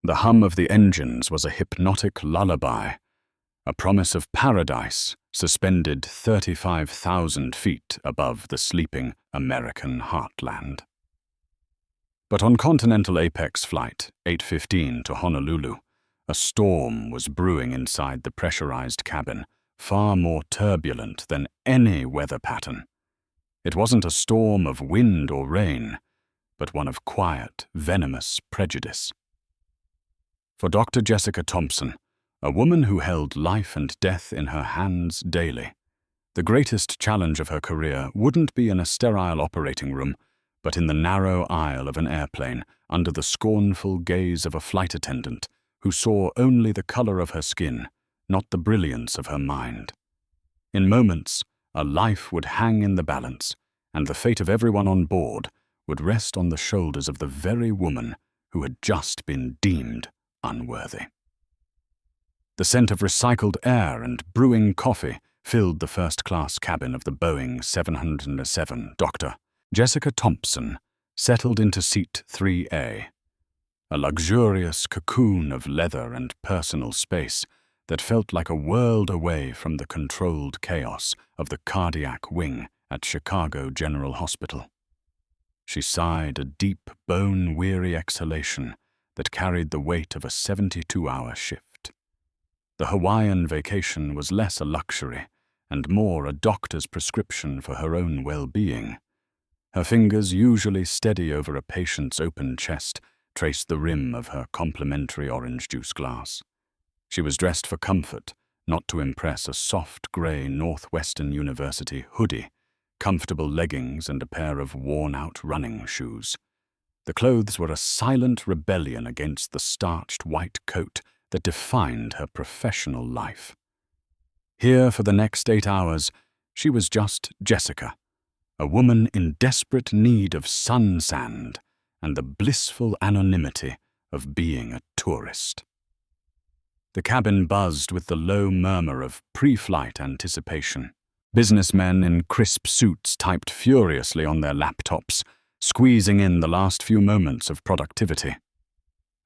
The hum of the engines was a hypnotic lullaby, a promise of paradise suspended 35,000 feet above the sleeping American heartland. But on Continental Apex Flight 815 to Honolulu, a storm was brewing inside the pressurized cabin, far more turbulent than any weather pattern. It wasn't a storm of wind or rain, but one of quiet, venomous prejudice. For Dr. Jessica Thompson, a woman who held life and death in her hands daily, the greatest challenge of her career wouldn't be in a sterile operating room, but in the narrow aisle of an airplane under the scornful gaze of a flight attendant who saw only the color of her skin, not the brilliance of her mind. In moments, a life would hang in the balance, and the fate of everyone on board would rest on the shoulders of the very woman who had just been deemed unworthy. The scent of recycled air and brewing coffee filled the first-class cabin of the Boeing 707. Dr. Jessica Thompson settled into seat 3A, a luxurious cocoon of leather and personal space that felt like a world away from the controlled chaos of the cardiac wing at Chicago General Hospital. She sighed a deep, bone-weary exhalation that carried the weight of a 72-hour shift. The Hawaiian vacation was less a luxury and more a doctor's prescription for her own well-being. Her fingers, usually steady over a patient's open chest, traced the rim of her complimentary orange juice glass. She was dressed for comfort, not to impress a soft gray Northwestern University hoodie, comfortable leggings, and a pair of worn-out running shoes. The clothes were a silent rebellion against the starched white coat that defined her professional life. Here for the next 8 hours, she was just Jessica, a woman in desperate need of sun sand and the blissful anonymity of being a tourist. The cabin buzzed with the low murmur of pre-flight anticipation. Businessmen in crisp suits typed furiously on their laptops, squeezing in the last few moments of productivity.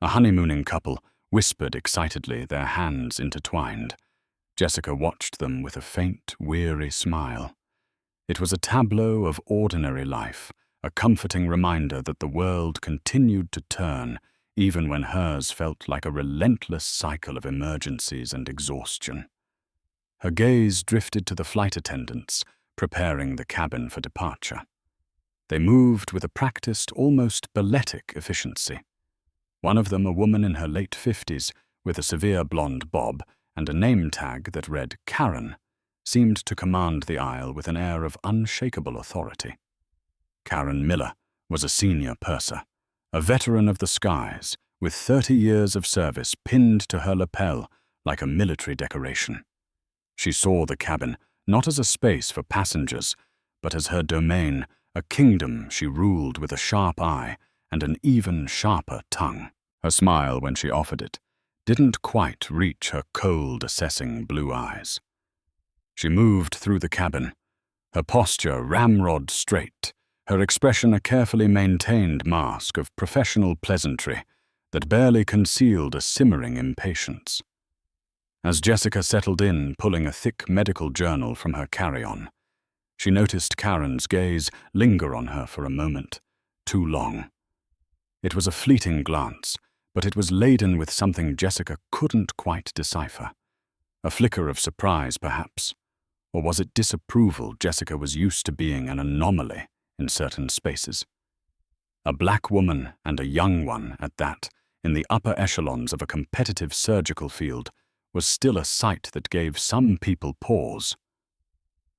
A honeymooning couple whispered excitedly, their hands intertwined. Jessica watched them with a faint, weary smile. It was a tableau of ordinary life, a comforting reminder that the world continued to turn, even when hers felt like a relentless cycle of emergencies and exhaustion. Her gaze drifted to the flight attendants, preparing the cabin for departure. They moved with a practiced, almost balletic efficiency. One of them, a woman in her late 50s, with a severe blonde bob and a name tag that read Karen, seemed to command the aisle with an air of unshakable authority. Karen Miller was a senior purser, a veteran of the skies, with 30 years of service pinned to her lapel like a military decoration. She saw the cabin not as a space for passengers, but as her domain, a kingdom she ruled with a sharp eye and an even sharper tongue. Her smile, when she offered it, didn't quite reach her cold, assessing blue eyes. She moved through the cabin, her posture ramrod straight, her expression a carefully maintained mask of professional pleasantry that barely concealed a simmering impatience. As Jessica settled in, pulling a thick medical journal from her carry-on, she noticed Karen's gaze linger on her for a moment, too long. It was a fleeting glance, but it was laden with something Jessica couldn't quite decipher. A flicker of surprise, perhaps. Or was it disapproval? Jessica was used to being an anomaly in certain spaces. A black woman, and a young one at that, in the upper echelons of a competitive surgical field, was still a sight that gave some people pause.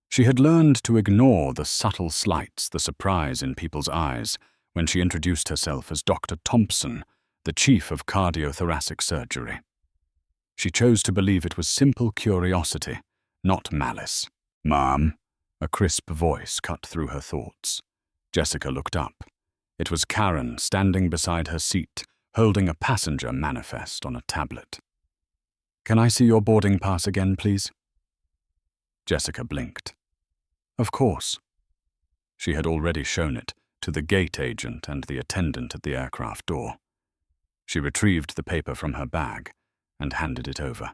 She had learned to ignore the subtle slights, the surprise in people's eyes, when she introduced herself as Dr. Thompson, the chief of cardiothoracic surgery. She chose to believe it was simple curiosity, not malice. "Ma'am," a crisp voice cut through her thoughts. Jessica looked up. It was Karen standing beside her seat, holding a passenger manifest on a tablet. "Can I see your boarding pass again, please?" Jessica blinked. Of course. She had already shown it to the gate agent and the attendant at the aircraft door. She retrieved the paper from her bag and handed it over.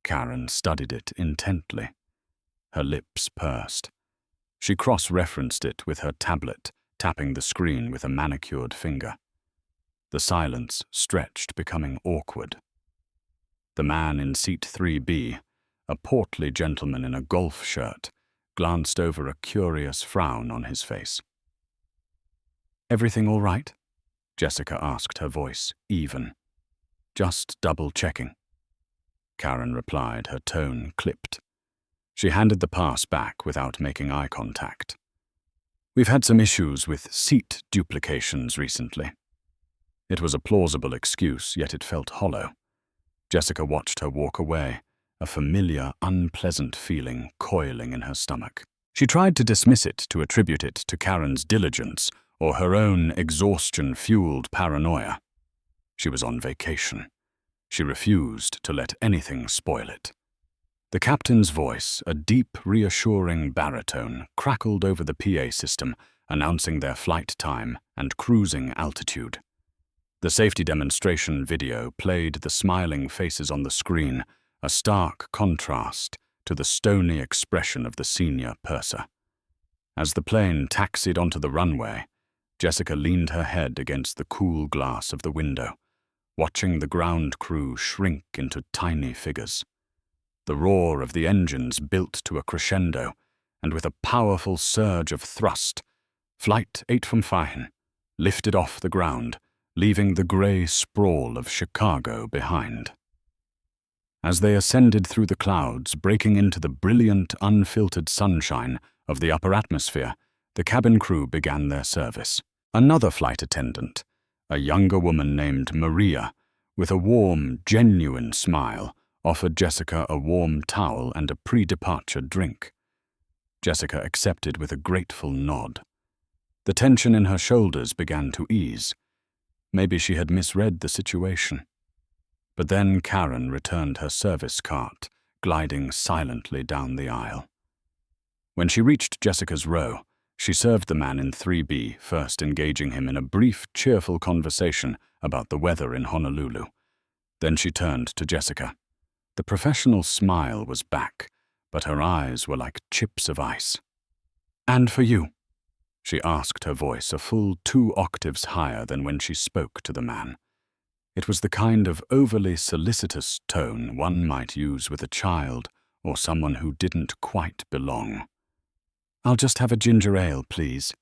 Karen studied it intently. Her lips pursed. She cross-referenced it with her tablet, tapping the screen with a manicured finger. The silence stretched, becoming awkward. The man in seat 3B, a portly gentleman in a golf shirt, glanced over, a curious frown on his face. "Everything all right?" Jessica asked, her voice even. "Just double-checking." Karen replied, her tone clipped. She handed the pass back without making eye contact. "We've had some issues with seat duplications recently." It was a plausible excuse, yet it felt hollow. Jessica watched her walk away, a familiar, unpleasant feeling coiling in her stomach. She tried to dismiss it, to attribute it to Karen's diligence or her own exhaustion-fueled paranoia. She was on vacation. She refused to let anything spoil it. The captain's voice, a deep, reassuring baritone, crackled over the PA system, announcing their flight time and cruising altitude. The safety demonstration video played the smiling faces on the screen, a stark contrast to the stony expression of the senior purser. As the plane taxied onto the runway, Jessica leaned her head against the cool glass of the window, watching the ground crew shrink into tiny figures. The roar of the engines built to a crescendo, and with a powerful surge of thrust, Flight 8 from Fahin lifted off the ground, leaving the grey sprawl of Chicago behind. As they ascended through the clouds, breaking into the brilliant, unfiltered sunshine of the upper atmosphere, the cabin crew began their service. Another flight attendant, a younger woman named Maria, with a warm, genuine smile, offered Jessica a warm towel and a pre-departure drink. Jessica accepted with a grateful nod. The tension in her shoulders began to ease. Maybe she had misread the situation. But then Karen returned her service cart, gliding silently down the aisle. When she reached Jessica's row, she served the man in 3B, first engaging him in a brief, cheerful conversation about the weather in Honolulu. Then she turned to Jessica. The professional smile was back, but her eyes were like chips of ice. "And for you?" she asked, her voice a full 2 octaves higher than when she spoke to the man. It was the kind of overly solicitous tone one might use with a child or someone who didn't quite belong. "I'll just have a ginger ale, please,"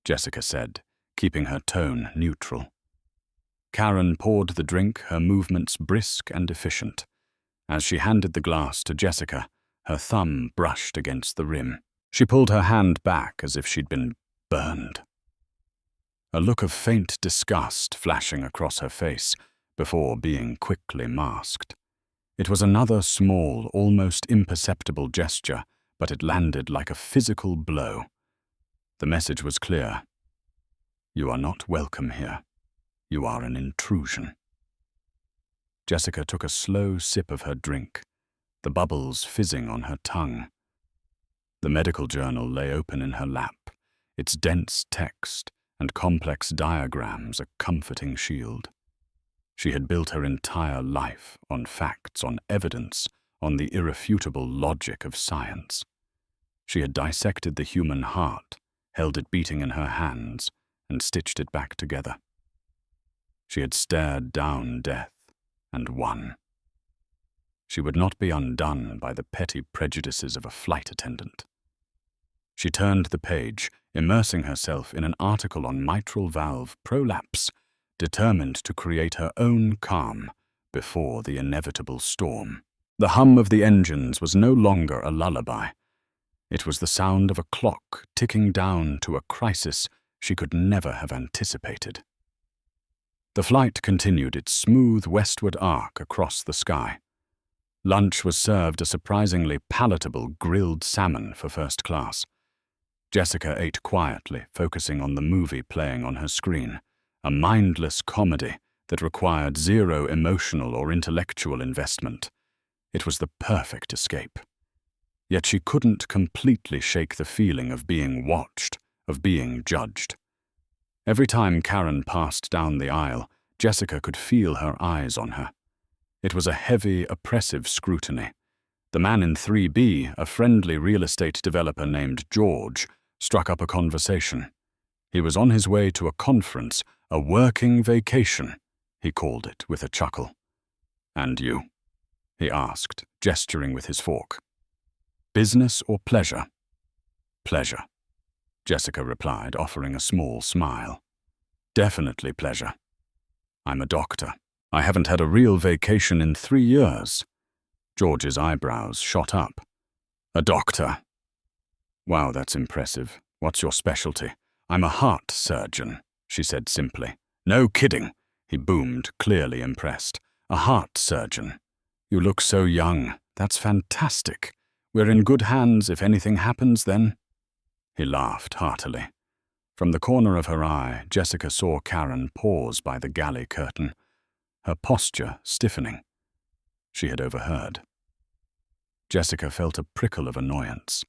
Jessica said, keeping her tone neutral. Karen poured the drink, her movements brisk and efficient. As she handed the glass to Jessica, her thumb brushed against the rim. She pulled her hand back as if she'd been burned. A look of faint disgust flashing across her face before being quickly masked. It was another small, almost imperceptible gesture, but it landed like a physical blow. The message was clear. You are not welcome here. You are an intrusion. Jessica took a slow sip of her drink, the bubbles fizzing on her tongue. The medical journal lay open in her lap, its dense text and complex diagrams a comforting shield. She had built her entire life on facts, on evidence, on the irrefutable logic of science. She had dissected the human heart, held it beating in her hands, and stitched it back together. She had stared down death and won. She would not be undone by the petty prejudices of a flight attendant. She turned the page, immersing herself in an article on mitral valve prolapse, determined to create her own calm before the inevitable storm. The hum of the engines was no longer a lullaby. It was the sound of a clock ticking down to a crisis she could never have anticipated. The flight continued its smooth westward arc across the sky. Lunch was served, a surprisingly palatable grilled salmon for first class. Jessica ate quietly, focusing on the movie playing on her screen, a mindless comedy that required zero emotional or intellectual investment. It was the perfect escape. Yet she couldn't completely shake the feeling of being watched, of being judged. Every time Karen passed down the aisle, Jessica could feel her eyes on her. It was a heavy, oppressive scrutiny. The man in 3B, a friendly real estate developer named George, struck up a conversation. He was on his way to a conference, a working vacation, he called it with a chuckle. "And you?" he asked, gesturing with his fork. "Business or pleasure?" "Pleasure," Jessica replied, offering a small smile. "Definitely pleasure. I'm a doctor. I haven't had a real vacation in 3 years. George's eyebrows shot up. "A doctor? Wow, that's impressive. What's your specialty?" "I'm a heart surgeon," she said simply. "No kidding," he boomed, clearly impressed. "A heart surgeon. You look so young. That's fantastic. We're in good hands if anything happens then." He laughed heartily. From the corner of her eye, Jessica saw Karen pause by the galley curtain, her posture stiffening. She had overheard. Jessica felt a prickle of annoyance.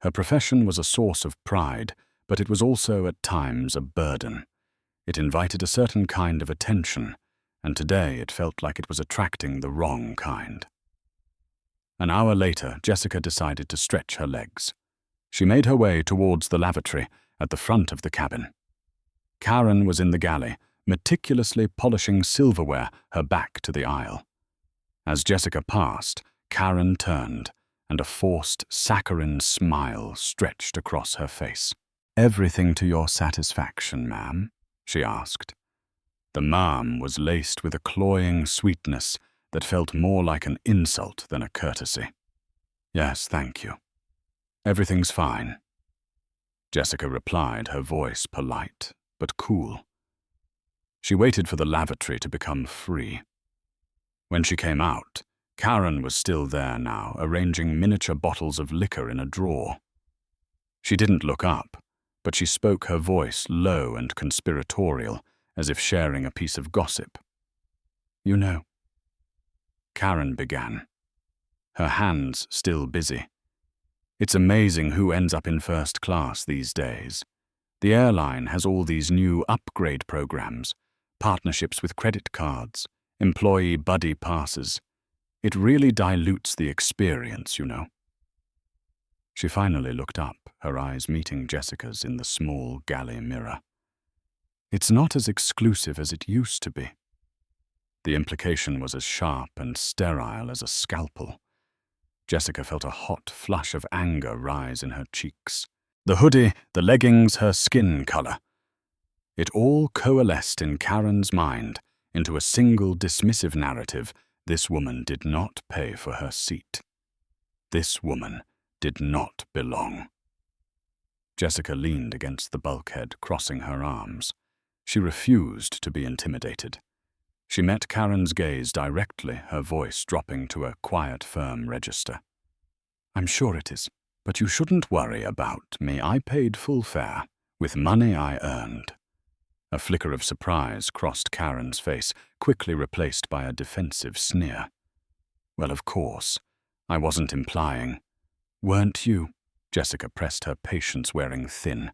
Her profession was a source of pride, but it was also at times a burden. It invited a certain kind of attention, and today it felt like it was attracting the wrong kind. An hour later, Jessica decided to stretch her legs. She made her way towards the lavatory at the front of the cabin. Karen was in the galley, meticulously polishing silverware, her back to the aisle. As Jessica passed, Karen turned, and a forced, saccharine smile stretched across her face. "Everything to your satisfaction, ma'am?" she asked. The ma'am was laced with a cloying sweetness that felt more like an insult than a courtesy. "Yes, thank you. Everything's fine," Jessica replied, her voice polite but cool. She waited for the lavatory to become free. When she came out, Karen was still there now, arranging miniature bottles of liquor in a drawer. She didn't look up, but she spoke, her voice low and conspiratorial, as if sharing a piece of gossip. "You know," Karen began, her hands still busy. "It's amazing who ends up in first class these days. The airline has all these new upgrade programs, partnerships with credit cards, employee buddy passes. It really dilutes the experience, you know." She finally looked up, her eyes meeting Jessica's in the small galley mirror. "It's not as exclusive as it used to be." The implication was as sharp and sterile as a scalpel. Jessica felt a hot flush of anger rise in her cheeks. The hoodie, the leggings, her skin color. It all coalesced in Karen's mind into a single dismissive narrative. This woman did not pay for her seat. This woman did not belong. Jessica leaned against the bulkhead, crossing her arms. She refused to be intimidated. She met Karen's gaze directly, her voice dropping to a quiet, firm register. "I'm sure it is, but you shouldn't worry about me. I paid full fare, with money I earned." A flicker of surprise crossed Karen's face, quickly replaced by a defensive sneer. "Well, of course. I wasn't implying." "Weren't you?" Jessica pressed her patience wearing thin.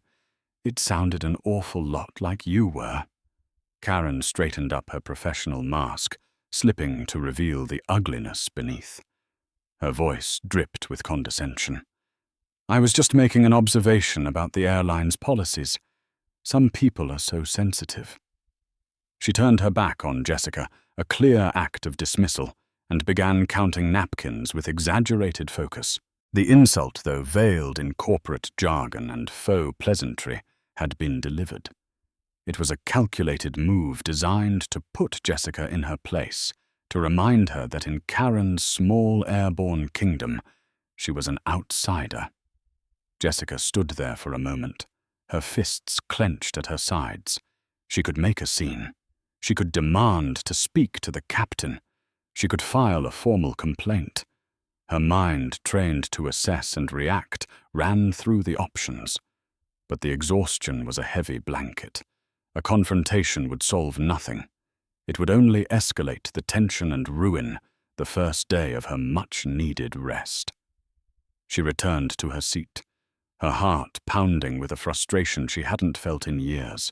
"It sounded an awful lot like you were." Karen straightened up her professional mask, slipping to reveal the ugliness beneath. Her voice dripped with condescension. "I was just making an observation about the airline's policies. Some people are so sensitive." She turned her back on Jessica, a clear act of dismissal, and began counting napkins with exaggerated focus. The insult, though veiled in corporate jargon and faux pleasantry, had been delivered. It was a calculated move designed to put Jessica in her place, to remind her that in Karen's small airborne kingdom, she was an outsider. Jessica stood there for a moment, her fists clenched at her sides. She could make a scene. She could demand to speak to the captain. She could file a formal complaint. Her mind, trained to assess and react, ran through the options. But the exhaustion was a heavy blanket. A confrontation would solve nothing. It would only escalate the tension and ruin the first day of her much-needed rest. She returned to her seat, her heart pounding with a frustration she hadn't felt in years.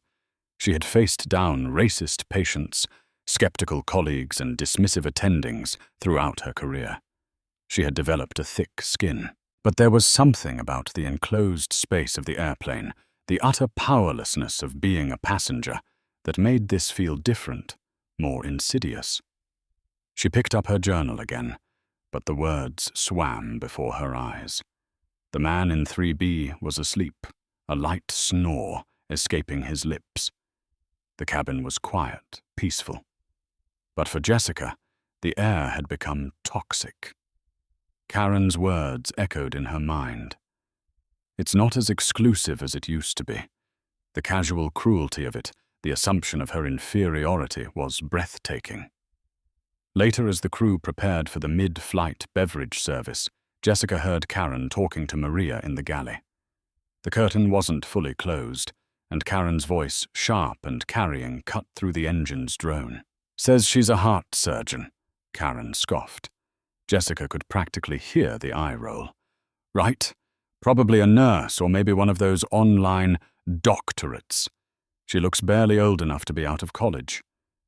She had faced down racist patients, skeptical colleagues, and dismissive attendings throughout her career. She had developed a thick skin. But there was something about the enclosed space of the airplane, the utter powerlessness of being a passenger, that made this feel different, more insidious. She picked up her journal again, but the words swam before her eyes. The man in 3B was asleep, a light snore escaping his lips. The cabin was quiet, peaceful. But for Jessica, the air had become toxic. Karen's words echoed in her mind. It's not as exclusive as it used to be. The casual cruelty of it, the assumption of her inferiority, was breathtaking. Later, as the crew prepared for the mid-flight beverage service, Jessica heard Karen talking to Maria in the galley. The curtain wasn't fully closed, and Karen's voice, sharp and carrying, cut through the engine's drone. "Says she's a heart surgeon," Karen scoffed. Jessica could practically hear the eye roll. "Right. Probably a nurse or maybe one of those online doctorates. She looks barely old enough to be out of college.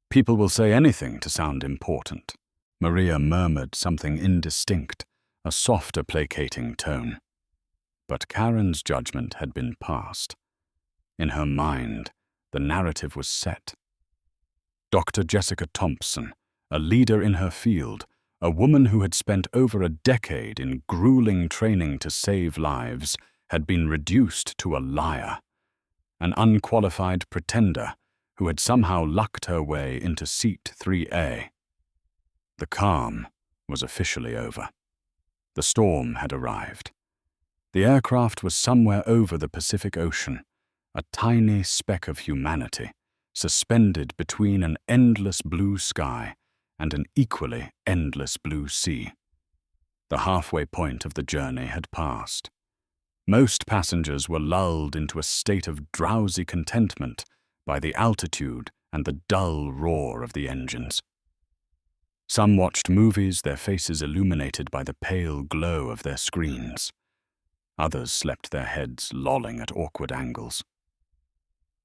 People will say anything to sound important." Maria murmured something indistinct, a softer, placating tone. But Karen's judgment had been passed. In her mind, the narrative was set. Dr. Jessica Thompson, a leader in her field, a woman who had spent over a decade in grueling training to save lives, had been reduced to a liar, an unqualified pretender who had somehow lucked her way into seat 3A. The calm was officially over. The storm had arrived. The aircraft was somewhere over the Pacific Ocean, a tiny speck of humanity, suspended between an endless blue sky and an equally endless blue sea. The halfway point of the journey had passed. Most passengers were lulled into a state of drowsy contentment by the altitude and the dull roar of the engines. Some watched movies, their faces illuminated by the pale glow of their screens. Others slept their heads lolling at awkward angles.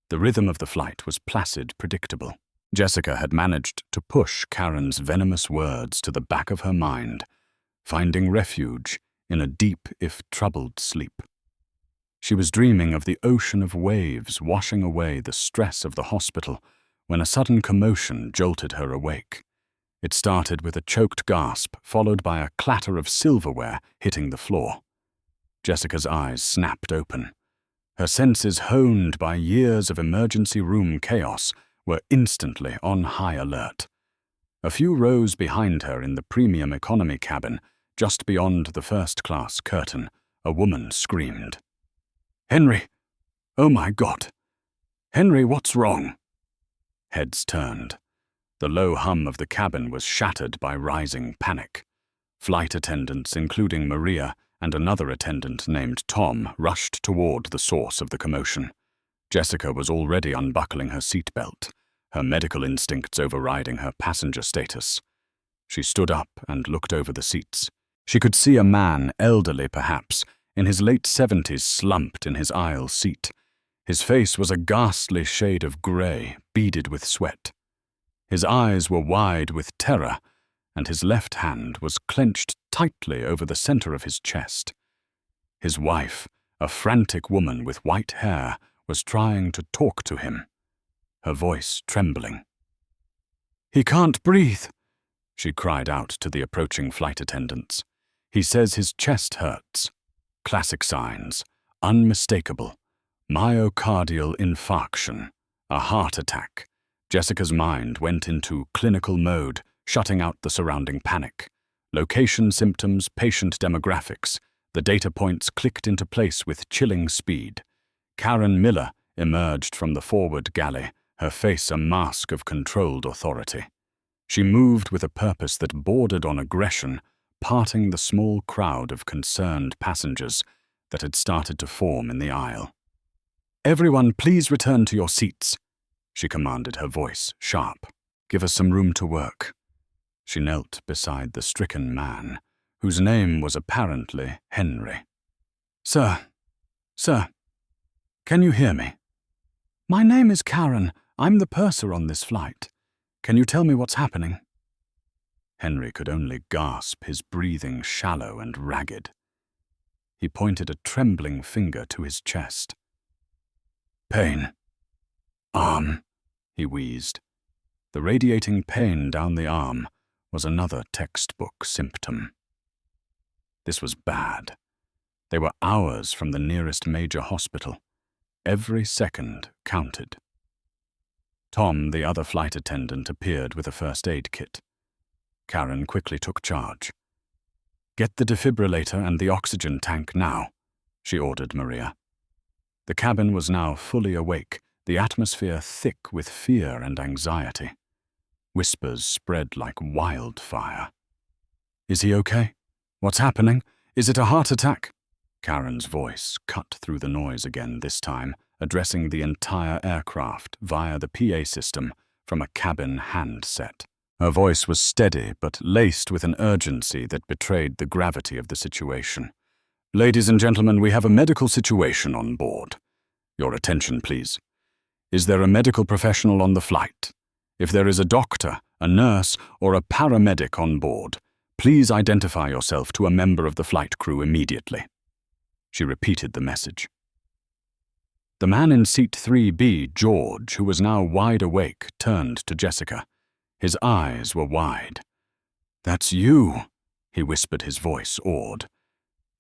The rhythm of the flight was placid, predictable. Jessica had managed to push Karen's venomous words to the back of her mind, finding refuge in a deep, if troubled, sleep. She was dreaming of the ocean of waves washing away the stress of the hospital when a sudden commotion jolted her awake. It started with a choked gasp, followed by a clatter of silverware hitting the floor. Jessica's eyes snapped open. Her senses, honed by years of emergency room chaos, were instantly on high alert. A few rows behind her in the premium economy cabin, just beyond the first-class curtain, a woman screamed. "Henry! Oh my God! Henry, what's wrong?" Heads turned. The low hum of the cabin was shattered by rising panic. Flight attendants, including Maria and another attendant named Tom, rushed toward the source of the commotion. Jessica was already unbuckling her seatbelt, her medical instincts overriding her passenger status. She stood up and looked over the seats. She could see a man, elderly perhaps, in his late 70s, slumped in his aisle seat. His face was a ghastly shade of grey, beaded with sweat. His eyes were wide with terror, and his left hand was clenched tightly over the center of his chest. His wife, a frantic woman with white hair, was trying to talk to him, her voice trembling. "He can't breathe," she cried out to the approaching flight attendants. "He says his chest hurts." Classic signs, unmistakable. Myocardial infarction, a heart attack. Jessica's mind went into clinical mode, shutting out the surrounding panic. Location, symptoms, patient demographics. The data points clicked into place with chilling speed. Karen Miller emerged from the forward galley, her face a mask of controlled authority. She moved with a purpose that bordered on aggression, parting the small crowd of concerned passengers that had started to form in the aisle. "Everyone, please return to your seats," she commanded, her voice sharp. "Give us some room to work." She knelt beside the stricken man, whose name was apparently Henry. Sir, can you hear me?" My name is Karen. I'm the purser on this flight. Can you tell me what's happening? Henry could only gasp, his breathing shallow and ragged. He pointed a trembling finger to his chest. Pain. Arm, he wheezed. The radiating pain down the arm was another textbook symptom. This was bad. They were hours from the nearest major hospital. Every second counted. Tom, the other flight attendant, appeared with a first aid kit. Karen quickly took charge. Get the defibrillator and the oxygen tank now, she ordered Maria. The cabin was now fully awake, the atmosphere thick with fear and anxiety. Whispers spread like wildfire. Is he okay? What's happening? Is it a heart attack? Karen's voice cut through the noise again this time, addressing the entire aircraft via the PA system from a cabin handset. Her voice was steady but laced with an urgency that betrayed the gravity of the situation. Ladies and gentlemen, we have a medical situation on board. Your attention, please. Is there a medical professional on the flight? If there is a doctor, a nurse, or a paramedic on board, please identify yourself to a member of the flight crew immediately. She repeated the message. The man in seat 3B, George, who was now wide awake, turned to Jessica. His eyes were wide. That's you, he whispered, his voice awed.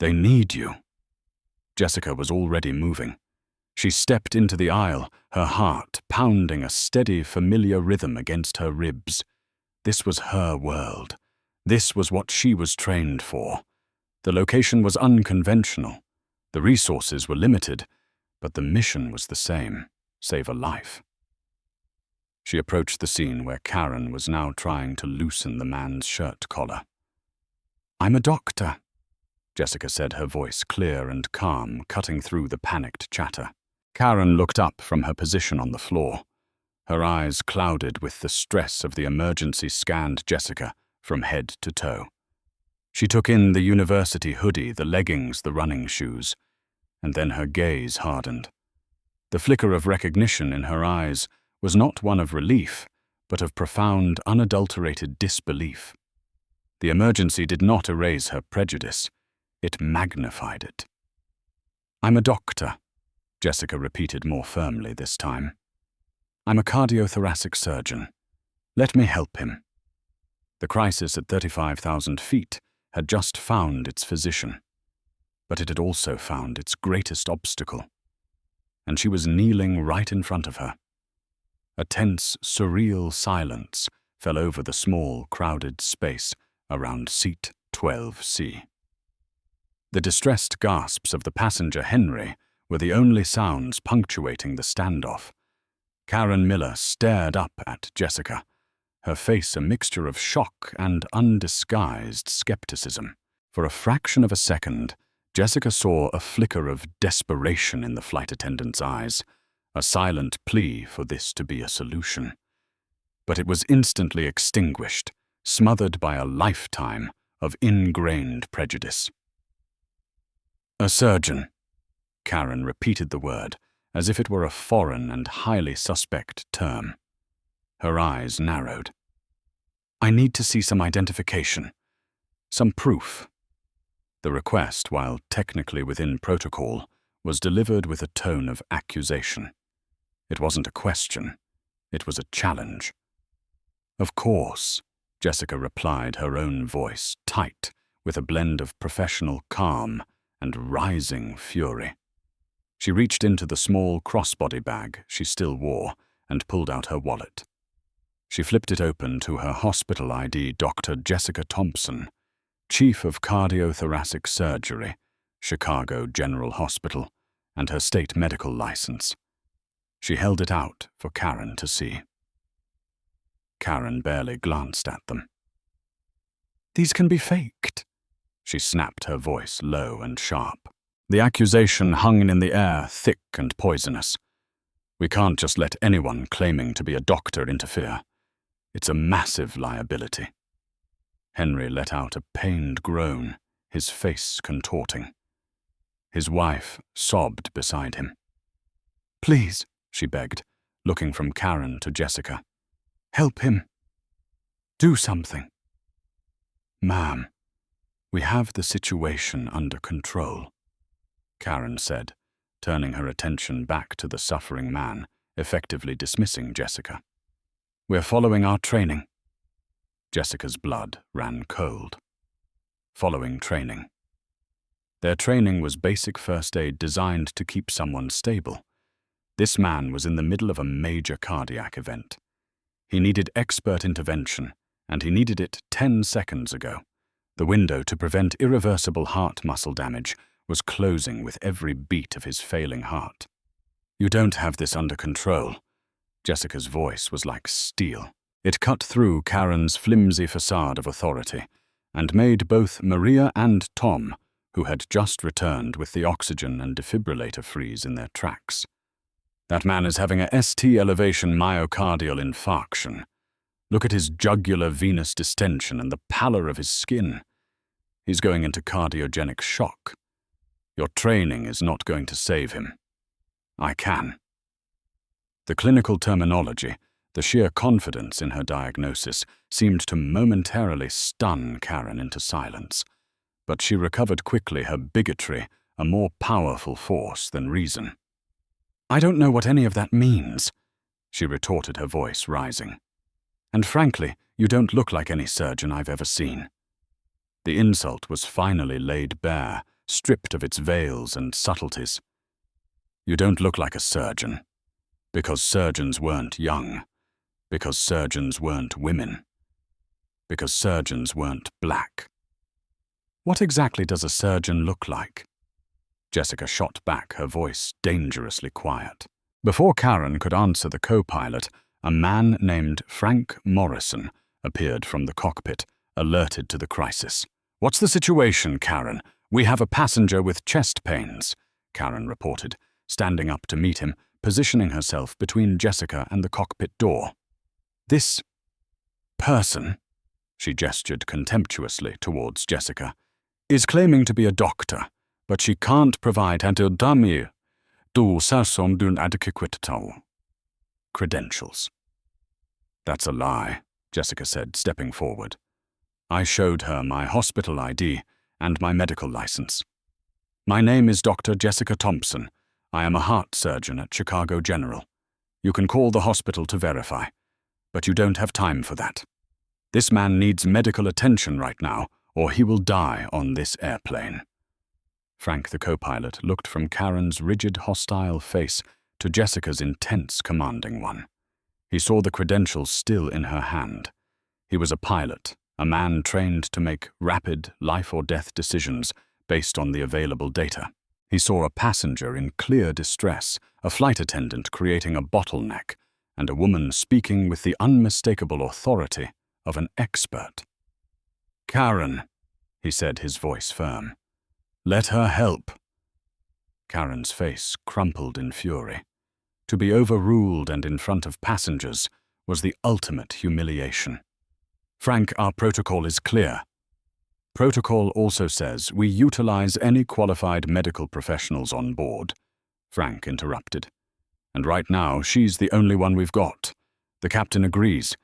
They need you. Jessica was already moving. She stepped into the aisle, her heart pounding a steady, familiar rhythm against her ribs. This was her world. This was what she was trained for. The location was unconventional. The resources were limited, but the mission was the same: save a life. She approached the scene where Karen was now trying to loosen the man's shirt collar. I'm a doctor, Jessica said, her voice clear and calm, cutting through the panicked chatter. Karen looked up from her position on the floor. Her eyes clouded with the stress of the emergency scanned Jessica from head to toe. She took in the university hoodie, the leggings, the running shoes, and then her gaze hardened. The flicker of recognition in her eyes was not one of relief, but of profound, unadulterated disbelief. The emergency did not erase her prejudice. It magnified it. I'm a doctor, Jessica repeated more firmly this time. I'm a cardiothoracic surgeon. Let me help him. The crisis at 35,000 feet had just found its physician, but it had also found its greatest obstacle, and she was kneeling right in front of her. A tense, surreal silence fell over the small, crowded space around seat 12C. The distressed gasps of the passenger Henry were the only sounds punctuating the standoff. Karen Miller stared up at Jessica, her face a mixture of shock and undisguised skepticism. For a fraction of a second, Jessica saw a flicker of desperation in the flight attendant's eyes, a silent plea for this to be a solution. But it was instantly extinguished, smothered by a lifetime of ingrained prejudice. A surgeon. Karen repeated the word as if it were a foreign and highly suspect term. Her eyes narrowed. I need to see some identification, some proof. The request, while technically within protocol, was delivered with a tone of accusation. It wasn't a question. It was a challenge. Of course, Jessica replied, her own voice tight with a blend of professional calm and rising fury. She reached into the small crossbody bag she still wore and pulled out her wallet. She flipped it open to her hospital ID, Dr. Jessica Thompson, Chief of Cardiothoracic Surgery, Chicago General Hospital, and her state medical license. She held it out for Karen to see. Karen barely glanced at them. These can be faked, she snapped, her voice low and sharp. The accusation hung in the air, thick and poisonous. We can't just let anyone claiming to be a doctor interfere. It's a massive liability. Henry let out a pained groan, his face contorting. His wife sobbed beside him. Please, she begged, looking from Karen to Jessica. "Help him. Do something." "Ma'am, we have the situation under control," Karen said, turning her attention back to the suffering man, effectively dismissing Jessica. "We're following our training." Jessica's blood ran cold. Following training. Their training was basic first aid designed to keep someone stable. This man was in the middle of a major cardiac event. He needed expert intervention, and he needed it 10 seconds ago. The window to prevent irreversible heart muscle damage was closing with every beat of his failing heart. "You don't have this under control." Jessica's voice was like steel. It cut through Karen's flimsy facade of authority and made both Maria and Tom, who had just returned with the oxygen and defibrillator, freeze in their tracks. "That man is having a ST elevation myocardial infarction. Look at his jugular venous distension and the pallor of his skin. He's going into cardiogenic shock. Your training is not going to save him. I can." The clinical terminology, the sheer confidence in her diagnosis, seemed to momentarily stun Karen into silence. But she recovered quickly, her bigotry a more powerful force than reason. "I don't know what any of that means," she retorted, her voice rising. "And frankly, you don't look like any surgeon I've ever seen." The insult was finally laid bare, stripped of its veils and subtleties. "You don't look like a surgeon. Because surgeons weren't young. Because surgeons weren't women. Because surgeons weren't black." "What exactly does a surgeon look like?" Jessica shot back, her voice dangerously quiet. Before Karen could answer the co-pilot, a man named Frank Morrison appeared from the cockpit, alerted to the crisis. "What's the situation, Karen? We have a passenger with chest pains," Karen reported, standing up to meet him, positioning herself between Jessica and the cockpit door. "This person," she gestured contemptuously towards Jessica, "is claiming to be a doctor, but she can't provide credentials." "That's a lie," Jessica said, stepping forward. "I showed her my hospital ID and my medical license. My name is Dr. Jessica Thompson. I am a heart surgeon at Chicago General. You can call the hospital to verify, but you don't have time for that. This man needs medical attention right now, or he will die on this airplane." Frank, the co-pilot, looked from Karen's rigid, hostile face to Jessica's intense, commanding one. He saw the credentials still in her hand. He was a pilot, a man trained to make rapid, life-or-death decisions based on the available data. He saw a passenger in clear distress, a flight attendant creating a bottleneck, and a woman speaking with the unmistakable authority of an expert. "Karen," he said, his voice firm. "Let her help." Karen's face crumpled in fury. To be overruled and in front of passengers was the ultimate humiliation. "Frank, our protocol is clear." "Protocol also says we utilize any qualified medical professionals on board," Frank interrupted. "And right now, she's the only one we've got. The captain agrees.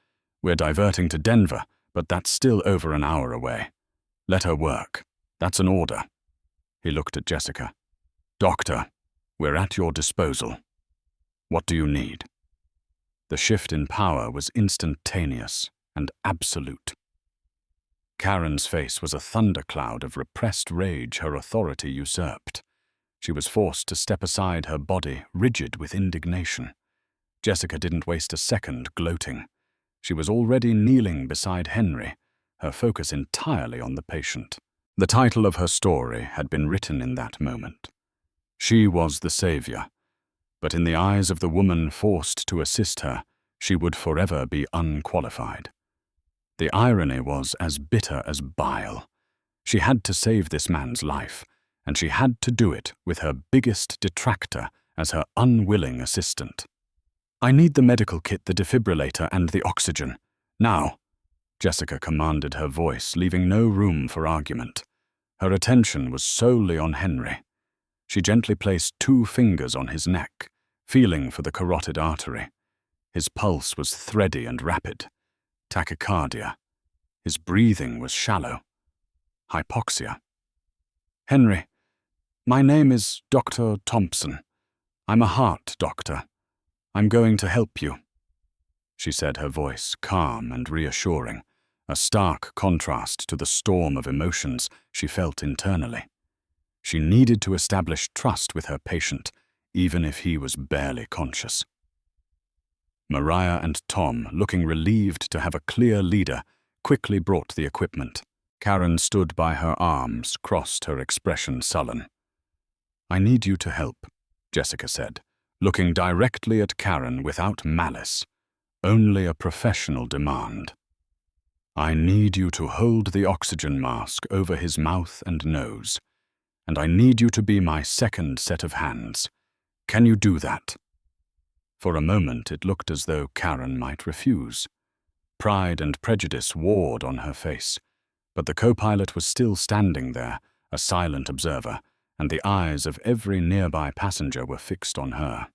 We're diverting to Denver, but that's still over an hour away. Let her work. That's an order." He looked at Jessica. "Doctor, we're at your disposal. What do you need?" The shift in power was instantaneous and absolute. Karen's face was a thundercloud of repressed rage her authority usurped. She was forced to step aside, her body rigid with indignation. Jessica didn't waste a second gloating. She was already kneeling beside Henry, her focus entirely on the patient. The title of her story had been written in that moment. She was the savior, but in the eyes of the woman forced to assist her, she would forever be unqualified. The irony was as bitter as bile. She had to save this man's life, and she had to do it with her biggest detractor as her unwilling assistant. "I need the medical kit, the defibrillator, and the oxygen. Now," Jessica commanded, her voice leaving no room for argument. Her attention was solely on Henry. She gently placed 2 fingers on his neck, feeling for the carotid artery. His pulse was thready and rapid. Tachycardia. His breathing was shallow. Hypoxia. "Henry, my name is Dr. Thompson. I'm a heart doctor. I'm going to help you," she said, her voice calm and reassuring, a stark contrast to the storm of emotions she felt internally. She needed to establish trust with her patient, even if he was barely conscious. Mariah and Tom, looking relieved to have a clear leader, quickly brought the equipment. Karen stood by her arms, crossed, her expression sullen. "I need you to help," Jessica said, looking directly at Karen without malice, only a professional demand. "I need you to hold the oxygen mask over his mouth and nose, and I need you to be my second set of hands. Can you do that?" For a moment it looked as though Karen might refuse. Pride and prejudice warred on her face, but the co-pilot was still standing there, a silent observer, and the eyes of every nearby passenger were fixed on her.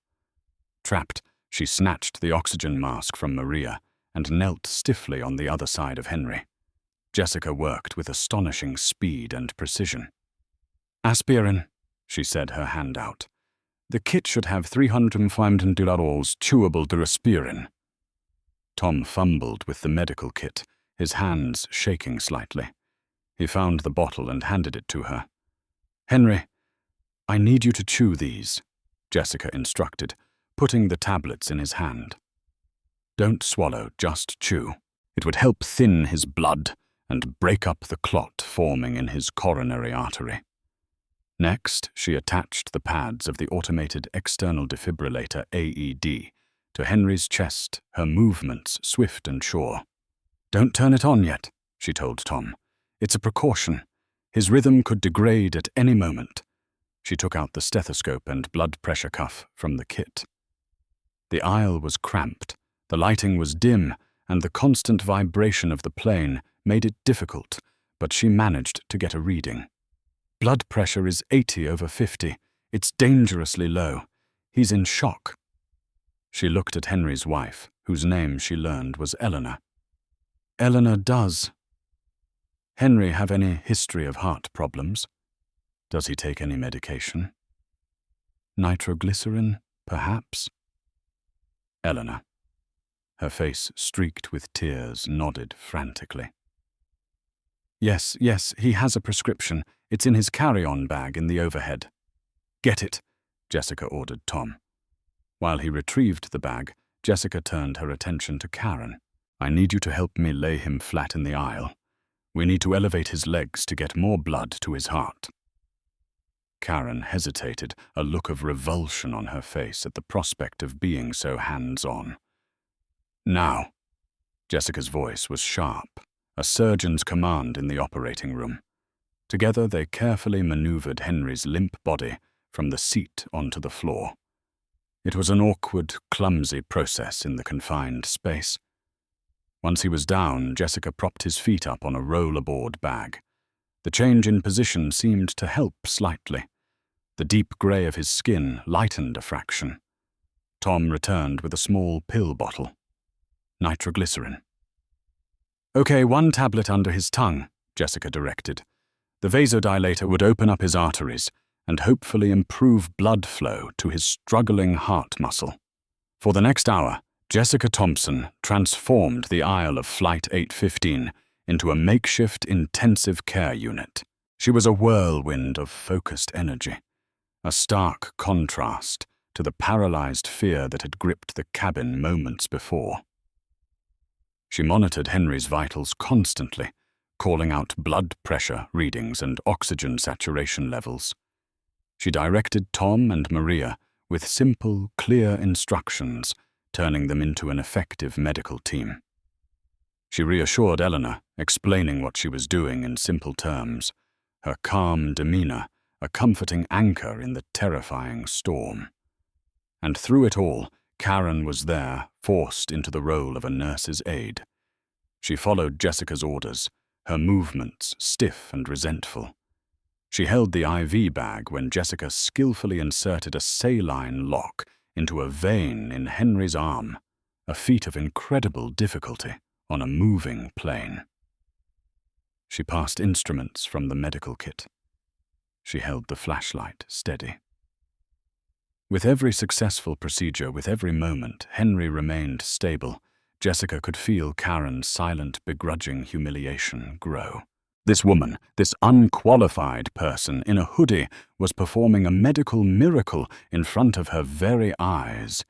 Trapped, she snatched the oxygen mask from Maria and knelt stiffly on the other side of Henry. Jessica worked with astonishing speed and precision. "Aspirin," she said, her hand out. "The kit should have 350 ml chewable aspirin." Tom fumbled with the medical kit, his hands shaking slightly. He found the bottle and handed it to her. "Henry, I need you to chew these," Jessica instructed, putting the tablets in his hand. "Don't swallow, just chew. It would help thin his blood and break up the clot forming in his coronary artery." Next, she attached the pads of the automated external defibrillator AED to Henry's chest, her movements swift and sure. "Don't turn it on yet," she told Tom. "It's a precaution. His rhythm could degrade at any moment." She took out the stethoscope and blood pressure cuff from the kit. The aisle was cramped, the lighting was dim, and the constant vibration of the plane made it difficult, but she managed to get a reading. "Blood pressure is 80/50. It's dangerously low. He's in shock." She looked at Henry's wife, whose name she learned was Eleanor. "Eleanor does. Henry have any history of heart problems? Does he take any medication? Nitroglycerin, perhaps?" Eleanor, her face streaked with tears, nodded frantically. Yes, he has a prescription. It's in his carry-on bag in the overhead." "Get it," Jessica ordered Tom. While he retrieved the bag, Jessica turned her attention to Karen. "I need you to help me lay him flat in the aisle. We need to elevate his legs to get more blood to his heart." Karen hesitated, a look of revulsion on her face at the prospect of being so hands-on. "Now." Jessica's voice was sharp, a surgeon's command in the operating room. Together they carefully maneuvered Henry's limp body from the seat onto the floor. It was an awkward, clumsy process in the confined space. Once he was down, Jessica propped his feet up on a rollerboard bag. The change in position seemed to help slightly. The deep grey of his skin lightened a fraction. Tom returned with a small pill bottle. Nitroglycerin. "Okay, 1 tablet under his tongue," Jessica directed. The vasodilator would open up his arteries and hopefully improve blood flow to his struggling heart muscle. For the next hour, Jessica Thompson transformed the aisle of Flight 815 into a makeshift intensive care unit. She was a whirlwind of focused energy, a stark contrast to the paralyzed fear that had gripped the cabin moments before. She monitored Henry's vitals constantly, calling out blood pressure readings and oxygen saturation levels. She directed Tom and Maria with simple, clear instructions, turning them into an effective medical team. She reassured Eleanor, explaining what she was doing in simple terms, her calm demeanor a comforting anchor in the terrifying storm. And through it all, Karen was there, forced into the role of a nurse's aide. She followed Jessica's orders, her movements stiff and resentful. She held the IV bag when Jessica skillfully inserted a saline lock into a vein in Henry's arm, a feat of incredible difficulty on a moving plane. She passed instruments from the medical kit. She held the flashlight steady. With every successful procedure, with every moment, Henry remained stable. Jessica could feel Karen's silent, begrudging humiliation grow. This woman, this unqualified person in a hoodie, was performing a medical miracle in front of her very eyes,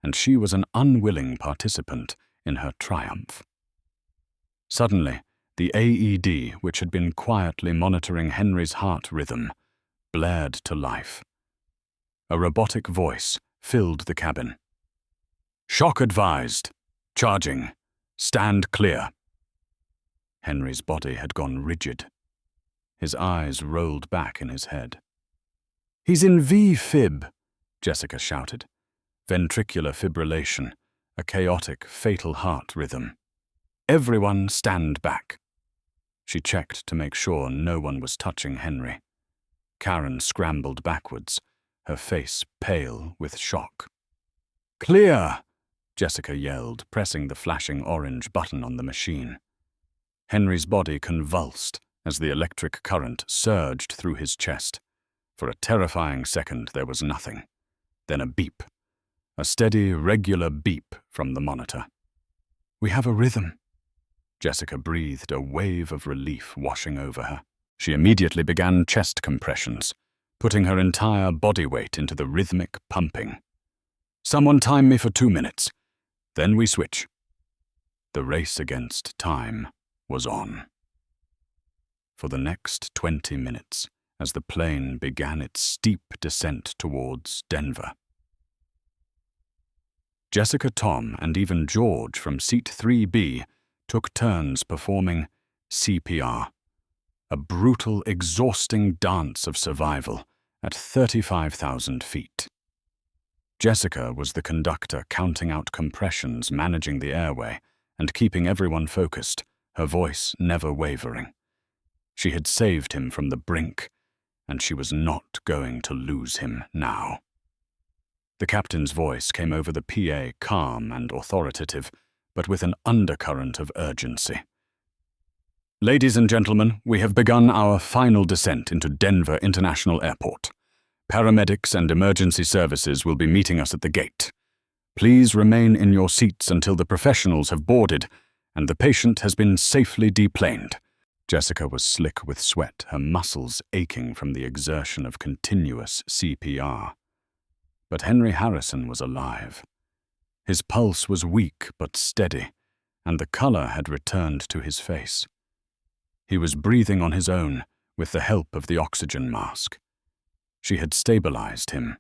and she was an unwilling participant in her triumph. Suddenly, the AED, which had been quietly monitoring Henry's heart rhythm, blared to life. A robotic voice filled the cabin. "Shock advised. Charging. Stand clear." Henry's body had gone rigid. His eyes rolled back in his head. "He's in V-fib," Jessica shouted. Ventricular fibrillation, a chaotic, fatal heart rhythm. "Everyone stand back." She checked to make sure no one was touching Henry. Karen scrambled backwards, her face pale with shock. "Clear!" Jessica yelled, pressing the flashing orange button on the machine. Henry's body convulsed as the electric current surged through his chest. For a terrifying second there was nothing. Then a beep. A steady, regular beep from the monitor. "We have a rhythm." Jessica breathed, a wave of relief washing over her. She immediately began chest compressions, putting her entire body weight into the rhythmic pumping. "Someone time me for 2 minutes. Then we switch." The race against time was on. For the next 20 minutes, as the plane began its steep descent towards Denver. Jessica, Tom, and even George from Seat 3B took turns performing CPR, a brutal, exhausting dance of survival at 35,000 feet. Jessica was the conductor, counting out compressions, managing the airway, and keeping everyone focused, her voice never wavering. She had saved him from the brink, and she was not going to lose him now. The captain's voice came over the PA, calm and authoritative, but with an undercurrent of urgency. "Ladies and gentlemen, we have begun our final descent into Denver International Airport. Paramedics and emergency services will be meeting us at the gate. Please remain in your seats until the professionals have boarded and the patient has been safely deplaned." Jessica was slick with sweat, her muscles aching from the exertion of continuous CPR. But Henry Harrison was alive. His pulse was weak but steady, and the color had returned to his face. He was breathing on his own with the help of the oxygen mask. She had stabilized him,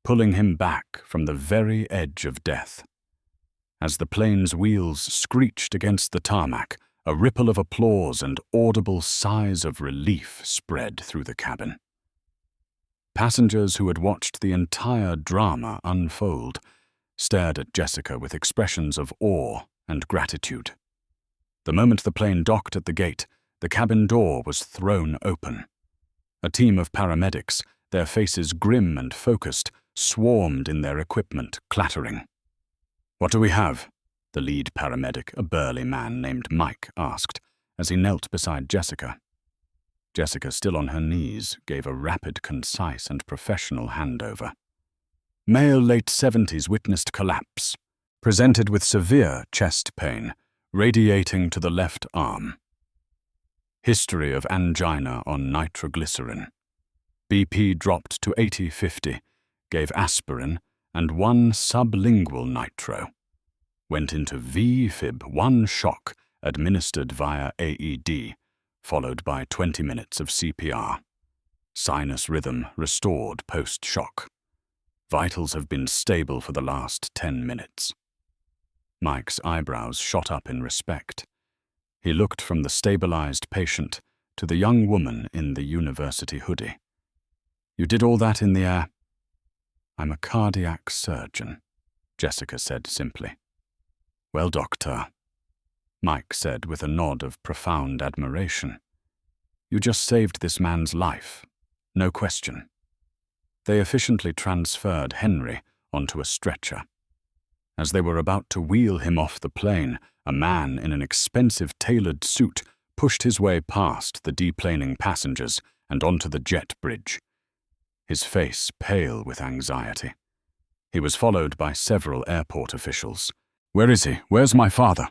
pulling him back from the very edge of death. As the plane's wheels screeched against the tarmac, a ripple of applause and audible sighs of relief spread through the cabin. Passengers who had watched the entire drama unfold stared at Jessica with expressions of awe and gratitude. The moment the plane docked at the gate, the cabin door was thrown open. A team of paramedics, their faces grim and focused, swarmed in their equipment, clattering. "What do we have?" the lead paramedic, a burly man named Mike, asked as he knelt beside Jessica. Jessica, still on her knees, gave a rapid, concise, and professional handover. "Male late 70s witnessed collapse. Presented with severe chest pain, radiating to the left arm. History of angina on nitroglycerin. BP dropped to 80/50, gave aspirin and 1 sublingual nitro. Went into V-fib, 1 shock, administered via AED, followed by 20 minutes of CPR. Sinus rhythm restored post-shock. Vitals have been stable for the last 10 minutes. Mike's eyebrows shot up in respect. He looked from the stabilized patient to the young woman in the university hoodie. "You did all that in the air?" "I'm a cardiac surgeon," Jessica said simply. "Well, doctor," Mike said with a nod of profound admiration. "You just saved this man's life, no question." They efficiently transferred Henry onto a stretcher. As they were about to wheel him off the plane, a man in an expensive tailored suit pushed his way past the deplaning passengers and onto the jet bridge, his face pale with anxiety. He was followed by several airport officials. "Where is he? Where's my father?"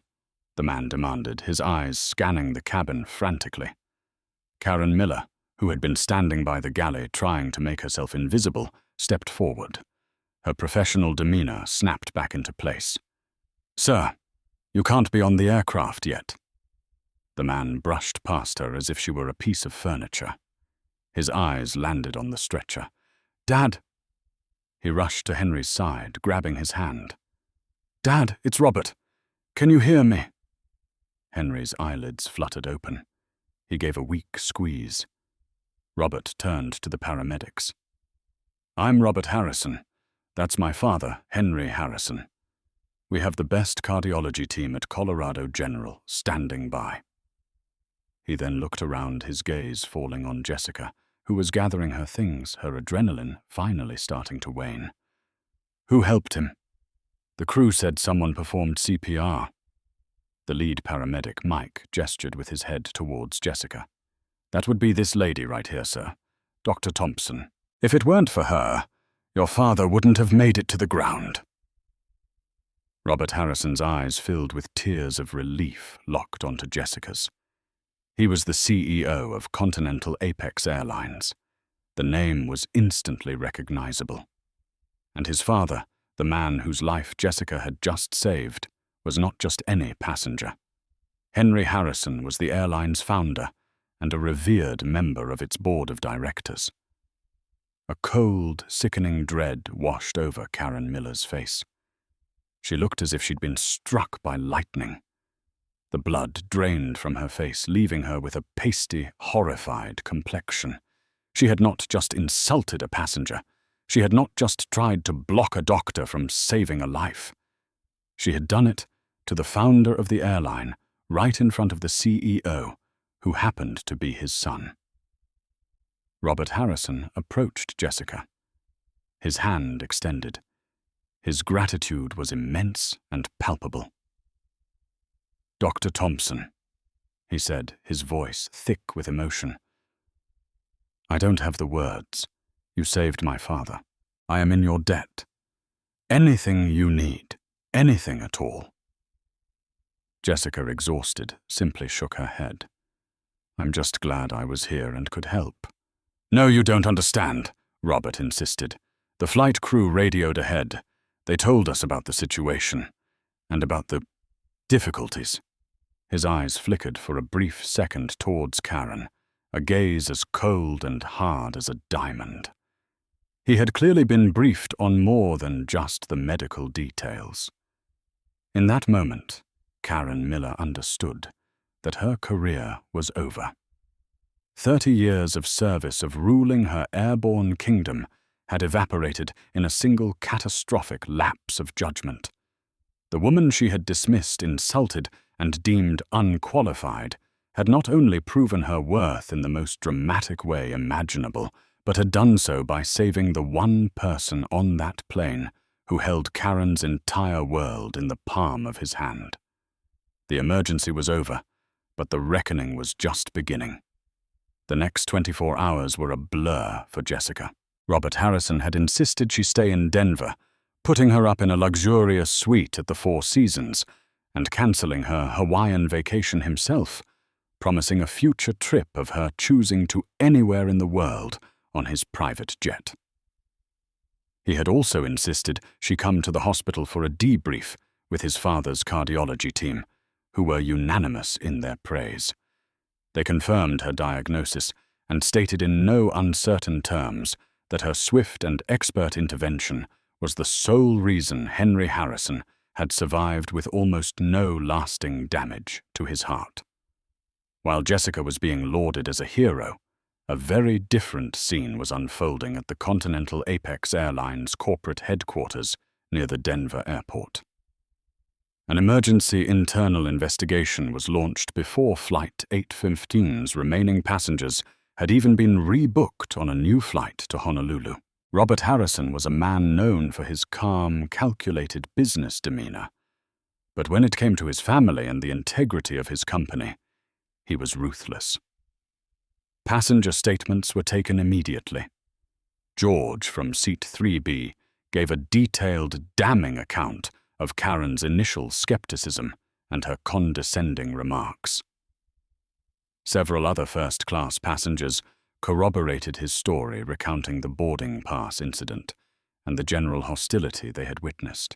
the man demanded, his eyes scanning the cabin frantically. Karen Miller, who had been standing by the galley trying to make herself invisible, stepped forward. Her professional demeanor snapped back into place. "Sir, you can't be on the aircraft yet." The man brushed past her as if she were a piece of furniture. His eyes landed on the stretcher. "Dad!" He rushed to Henry's side, grabbing his hand. "Dad, it's Robert. Can you hear me?" Henry's eyelids fluttered open. He gave a weak squeeze. Robert turned to the paramedics. "I'm Robert Harrison. That's my father, Henry Harrison. We have the best cardiology team at Colorado General standing by." He then looked around, his gaze falling on Jessica, who was gathering her things, her adrenaline finally starting to wane. "Who helped him?" "The crew said someone performed CPR." The lead paramedic, Mike, gestured with his head towards Jessica. "That would be this lady right here, sir. Dr. Thompson. If it weren't for her, your father wouldn't have made it to the ground." Robert Harrison's eyes filled with tears of relief locked onto Jessica's. He was the CEO of Continental Apex Airlines. The name was instantly recognizable. And his father, the man whose life Jessica had just saved, was not just any passenger. Henry Harrison was the airline's founder and a revered member of its board of directors. A cold, sickening dread washed over Karen Miller's face. She looked as if she'd been struck by lightning. The blood drained from her face, leaving her with a pasty, horrified complexion. She had not just insulted a passenger. She had not just tried to block a doctor from saving a life. She had done it to the founder of the airline, right in front of the CEO, who happened to be his son. Robert Harrison approached Jessica, his hand extended. His gratitude was immense and palpable. "Dr. Thompson," he said, his voice thick with emotion. "I don't have the words. You saved my father. I am in your debt. Anything you need, anything at all." Jessica, exhausted, simply shook her head. "I'm just glad I was here and could help." "No, you don't understand," Robert insisted. "The flight crew radioed ahead. They told us about the situation and about the difficulties." His eyes flickered for a brief second towards Karen, a gaze as cold and hard as a diamond. He had clearly been briefed on more than just the medical details. In that moment, Karen Miller understood that her career was over. 30 years of service of ruling her airborne kingdom had evaporated in a single catastrophic lapse of judgment. The woman she had dismissed, insulted, and deemed unqualified had not only proven her worth in the most dramatic way imaginable, but had done so by saving the one person on that plane who held Karen's entire world in the palm of his hand. The emergency was over, but the reckoning was just beginning. The next 24 hours were a blur for Jessica. Robert Harrison had insisted she stay in Denver, putting her up in a luxurious suite at the Four Seasons, and canceling her Hawaiian vacation himself, promising a future trip of her choosing to anywhere in the world on his private jet. He had also insisted she come to the hospital for a debrief with his father's cardiology team, who were unanimous in their praise. They confirmed her diagnosis and stated in no uncertain terms that her swift and expert intervention was the sole reason Henry Harrison had survived with almost no lasting damage to his heart. While Jessica was being lauded as a hero, a very different scene was unfolding at the Continental Apex Airlines corporate headquarters near the Denver airport. An emergency internal investigation was launched before Flight 815's remaining passengers had even been rebooked on a new flight to Honolulu. Robert Harrison was a man known for his calm, calculated business demeanor. But when it came to his family and the integrity of his company, he was ruthless. Passenger statements were taken immediately. George from seat 3B gave a detailed, damning account of Karen's initial skepticism and her condescending remarks. Several other first-class passengers corroborated his story, recounting the boarding pass incident and the general hostility they had witnessed.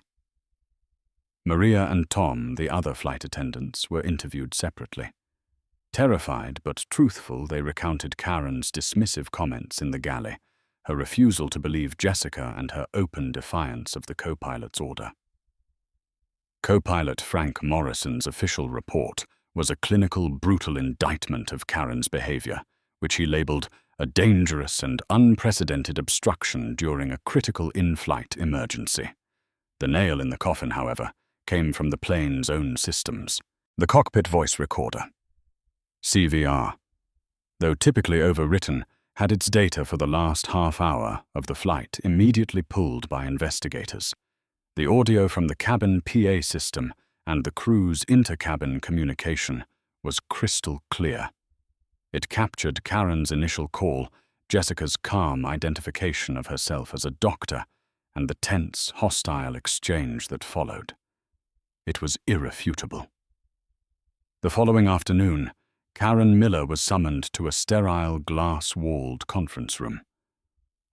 Maria and Tom, the other flight attendants, were interviewed separately. Terrified but truthful, they recounted Karen's dismissive comments in the galley, her refusal to believe Jessica, and her open defiance of the co-pilot's order. Co-pilot Frank Morrison's official report was a clinical, brutal indictment of Karen's behavior, which he labeled a dangerous and unprecedented obstruction during a critical in-flight emergency. The nail in the coffin, however, came from the plane's own systems. The cockpit voice recorder, CVR, though typically overwritten, had its data for the last half hour of the flight immediately pulled by investigators. The audio from the cabin PA system and the crew's inter-cabin communication was crystal clear. It captured Karen's initial call, Jessica's calm identification of herself as a doctor, and the tense, hostile exchange that followed. It was irrefutable. The following afternoon, Karen Miller was summoned to a sterile, glass-walled conference room.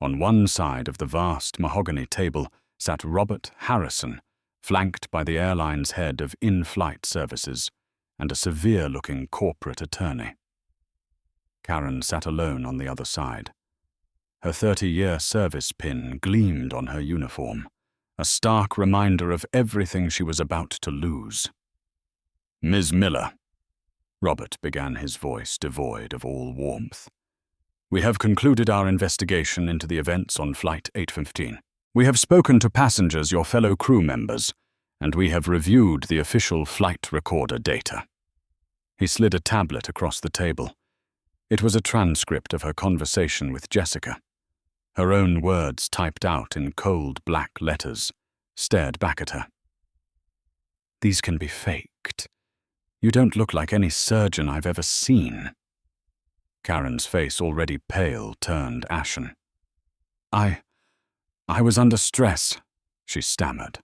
On one side of the vast mahogany table sat Robert Harrison, flanked by the airline's head of in-flight services and a severe-looking corporate attorney. Karen sat alone on the other side. Her 30-year service pin gleamed on her uniform, a stark reminder of everything she was about to lose. "Ms. Miller," Robert began, his voice devoid of all warmth, "we have concluded our investigation into the events on Flight 815. We have spoken to passengers, your fellow crew members, and we have reviewed the official flight recorder data." He slid a tablet across the table. It was a transcript of her conversation with Jessica. Her own words, typed out in cold black letters, stared back at her. "These can be faked. You don't look like any surgeon I've ever seen." Karen's face, already pale, turned ashen. I was under stress," she stammered.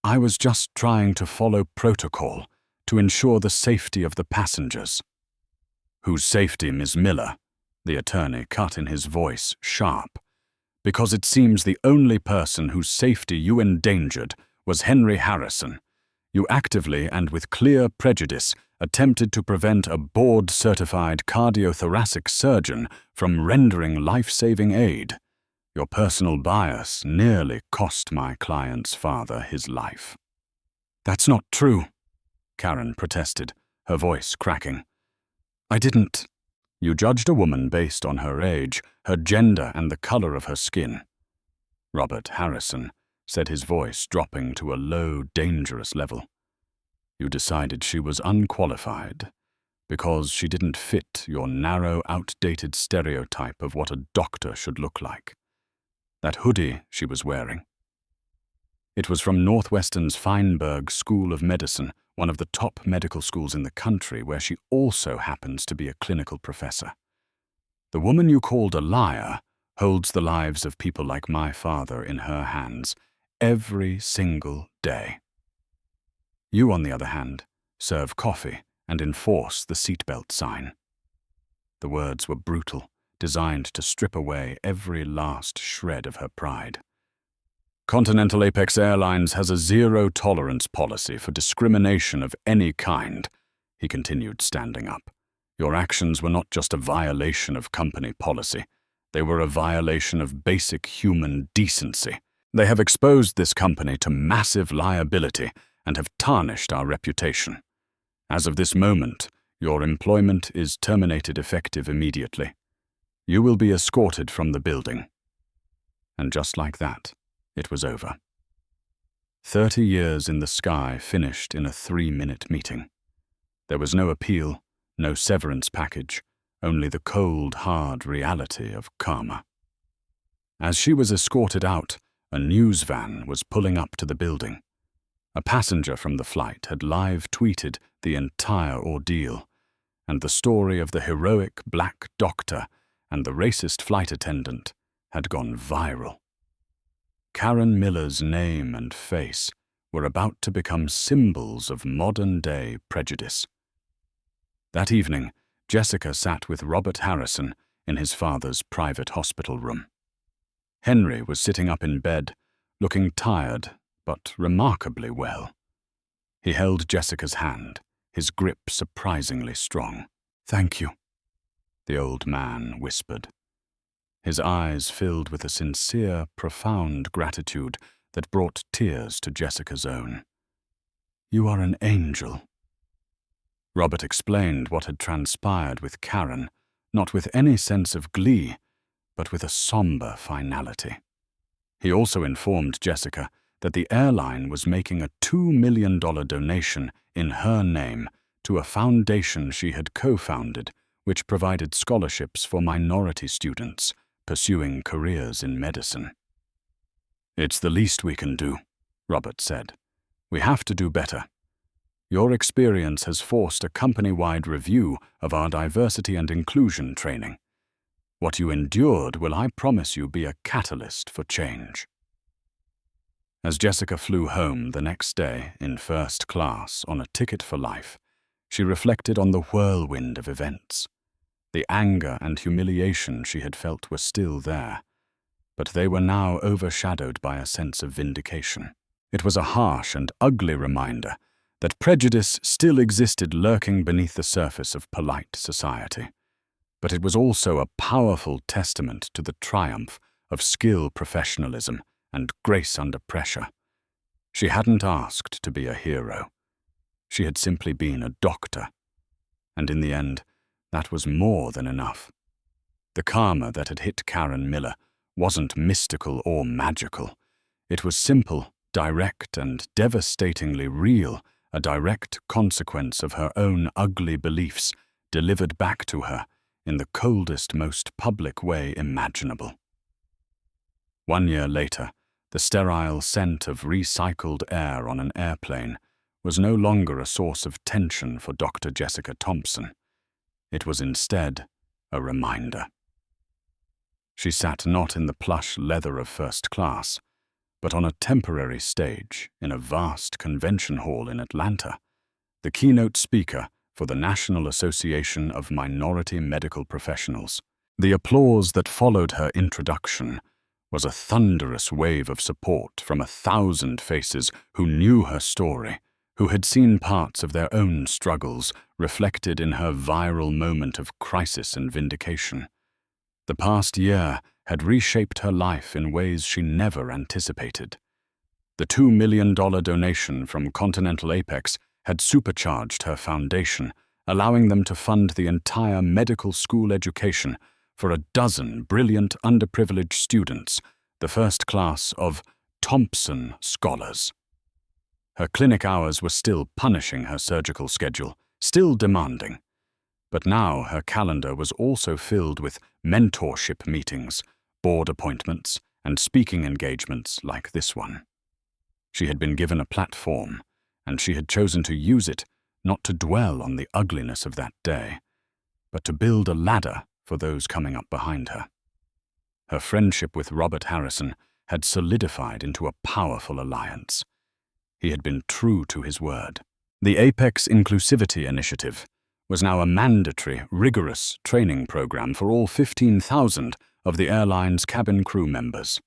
"I was just trying to follow protocol to ensure the safety of the passengers." "Whose safety, Ms. Miller?" the attorney cut in, his voice sharp. "Because it seems the only person whose safety you endangered was Henry Harrison. You actively and with clear prejudice attempted to prevent a board-certified cardiothoracic surgeon from rendering life-saving aid. Your personal bias nearly cost my client's father his life." "That's not true," Karen protested, her voice cracking. "I didn't." "You judged a woman based on her age, her gender, and the color of her skin," Robert Harrison said, his voice dropping to a low, dangerous level. "You decided she was unqualified because she didn't fit your narrow, outdated stereotype of what a doctor should look like. That hoodie she was wearing. It was from Northwestern's Feinberg School of Medicine, one of the top medical schools in the country, where she also happens to be a clinical professor. The woman you called a liar holds the lives of people like my father in her hands every single day. You, on the other hand, serve coffee and enforce the seatbelt sign." The words were brutal, designed to strip away every last shred of her pride. "Continental Apex Airlines has a zero-tolerance policy for discrimination of any kind," he continued, standing up. "Your actions were not just a violation of company policy. They were a violation of basic human decency. They have exposed this company to massive liability and have tarnished our reputation. As of this moment, your employment is terminated effective immediately. You will be escorted from the building." And just like that, it was over. 30 years in the sky finished in a 3-minute meeting. There was no appeal, no severance package, only the cold, hard reality of karma. As she was escorted out, a news van was pulling up to the building. A passenger from the flight had live tweeted the entire ordeal, and the story of the heroic black doctor and the racist flight attendant had gone viral. Karen Miller's name and face were about to become symbols of modern-day prejudice. That evening, Jessica sat with Robert Harrison in his father's private hospital room. Henry was sitting up in bed, looking tired but remarkably well. He held Jessica's hand, his grip surprisingly strong. "Thank you," the old man whispered. His eyes filled with a sincere, profound gratitude that brought tears to Jessica's own. "You are an angel." Robert explained what had transpired with Karen, not with any sense of glee, but with a somber finality. He also informed Jessica that the airline was making a $2 million donation in her name to a foundation she had co-founded, which provided scholarships for minority students pursuing careers in medicine. "It's the least we can do," Robert said. "We have to do better. Your experience has forced a company-wide review of our diversity and inclusion training. What you endured will, I promise you, be a catalyst for change." As Jessica flew home the next day in first class on a ticket for life, she reflected on the whirlwind of events. The anger and humiliation she had felt were still there, but they were now overshadowed by a sense of vindication. It was a harsh and ugly reminder that prejudice still existed lurking beneath the surface of polite society. But it was also a powerful testament to the triumph of skill, professionalism, and grace under pressure. She hadn't asked to be a hero. She had simply been a doctor. And in the end, that was more than enough. The karma that had hit Karen Miller wasn't mystical or magical. It was simple, direct, and devastatingly real, a direct consequence of her own ugly beliefs delivered back to her in the coldest, most public way imaginable. 1 year later, the sterile scent of recycled air on an airplane was no longer a source of tension for Dr. Jessica Thompson. It was instead a reminder. She sat not in the plush leather of first class, but on a temporary stage in a vast convention hall in Atlanta, the keynote speaker for the National Association of Minority Medical Professionals. The applause that followed her introduction was a thunderous wave of support from 1,000 faces who knew her story, who had seen parts of their own struggles reflected in her viral moment of crisis and vindication. The past year had reshaped her life in ways she never anticipated. The $2 million donation from Continental Apex had supercharged her foundation, allowing them to fund the entire medical school education for a dozen brilliant underprivileged students, the first class of Thompson Scholars. Her clinic hours were still punishing her surgical schedule, still demanding. But now her calendar was also filled with mentorship meetings, board appointments, and speaking engagements like this one. She had been given a platform, and she had chosen to use it not to dwell on the ugliness of that day, but to build a ladder for those coming up behind her. Her friendship with Robert Harrison had solidified into a powerful alliance. He had been true to his word. The Apex Inclusivity Initiative was now a mandatory, rigorous training program for all 15,000 of the airline's cabin crew members.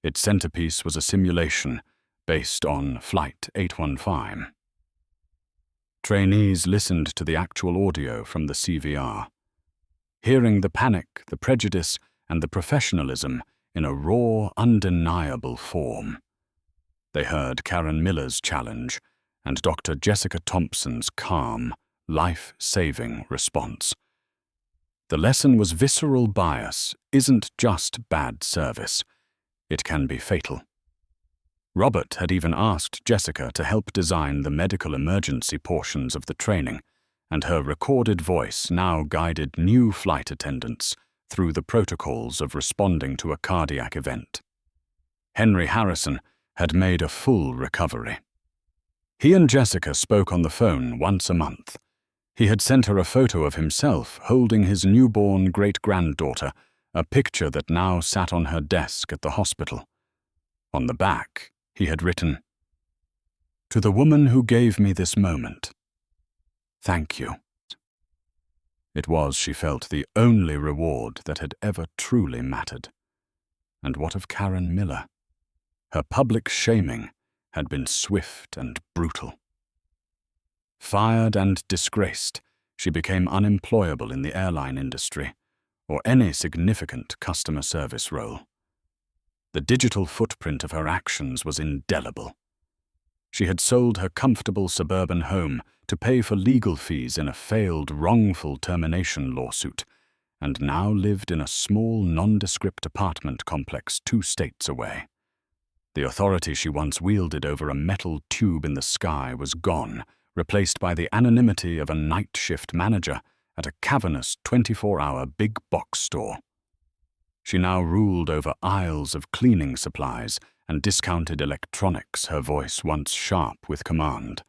Its centerpiece was a simulation based on Flight 815. Trainees listened to the actual audio from the CVR, hearing the panic, the prejudice, and the professionalism in a raw, undeniable form. They heard Karen Miller's challenge and Dr. Jessica Thompson's calm, life-saving response. The lesson was visceral bias isn't just bad service. It can be fatal. Robert had even asked Jessica to help design the medical emergency portions of the training, and her recorded voice now guided new flight attendants through the protocols of responding to a cardiac event. Henry Harrison had made a full recovery. He and Jessica spoke on the phone once a month. He had sent her a photo of himself holding his newborn great-granddaughter, a picture that now sat on her desk at the hospital. On the back, he had written, "To the woman who gave me this moment, thank you." It was, she felt, the only reward that had ever truly mattered. And what of Karen Miller? Her public shaming had been swift and brutal. Fired and disgraced, she became unemployable in the airline industry or any significant customer service role. The digital footprint of her actions was indelible. She had sold her comfortable suburban home to pay for legal fees in a failed wrongful termination lawsuit, and now lived in a small nondescript apartment complex 2 states away. The authority she once wielded over a metal tube in the sky was gone, replaced by the anonymity of a night shift manager at a cavernous 24-hour big box store. She now ruled over aisles of cleaning supplies and discounted electronics, her voice once sharp with command,